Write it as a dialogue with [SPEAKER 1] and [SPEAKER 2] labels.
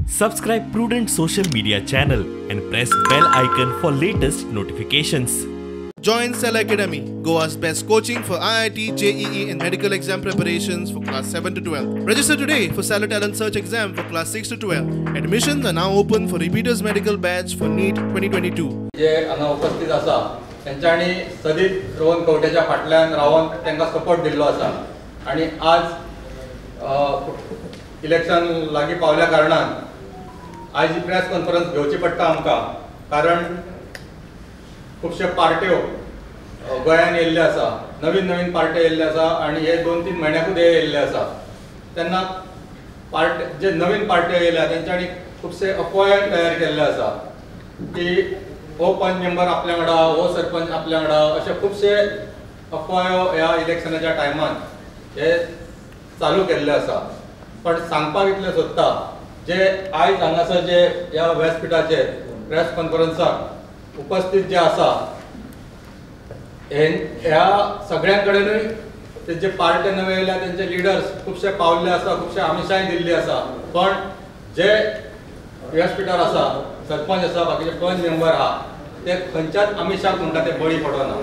[SPEAKER 1] Subscribe Prudent social media channel and press bell icon for latest notifications.
[SPEAKER 2] Join Cell Academy, Goa's best coaching for IIT, JEE and medical exam preparations for class 7 to 12. Register today for Cell Talent Search exam for class 6 to 12. Admissions are now open for repeaters medical batch for NEET 2022.
[SPEAKER 3] जे हांगा उपस्थित आसा तेंच्यांनी सदीत रोहन कवटेच्या फाटल्यान रावन तांकां support दिल्लो आसा आणि आज इलेक्शन लागीं पावल्या कारणान आज ही प्रेस कॉन्फरन्स घेवची पडटा आमकां कारण खुबशे पार्ट्यो गोंयांत येयल्ले आसा नवीन पार्ट्यो येयल्ले आसा आणि हे 2-3 म्हयन्याकूच येयल्ले आसा तेन्ना जे नवीन पार्ट्यो येयल्या तेंच्यांनी खुबशे अफवाय तयार केल्ले आसा की हो पंच मेंबर आपल्या वांगडा हो सरपंच आपल्या वांगडा अशे खुबशे अफवायो ह्या इलेक्शनाच्या टायमान हे चालू केल्ले आसा पण सांगपाक इतलें सोदता जे आयज हांगासर जे ह्या व्यासपीठाचेर प्रेस कॉन्फरन्साक उपस्थित जे आसा ह्या सगळ्यां कडेनूय तेंचे पार्टे नवे येयल्या तेंचे लिडर्स खुबशे पावल्ले आसा खुबशे आमिशाय दिल्ली आसा पण जे व्यासपीठार आसा सरपंच आसा बाकीचे पंच मेंबर आहा ते खंयच्याच आमिशाक म्हणटा ते बळी पडना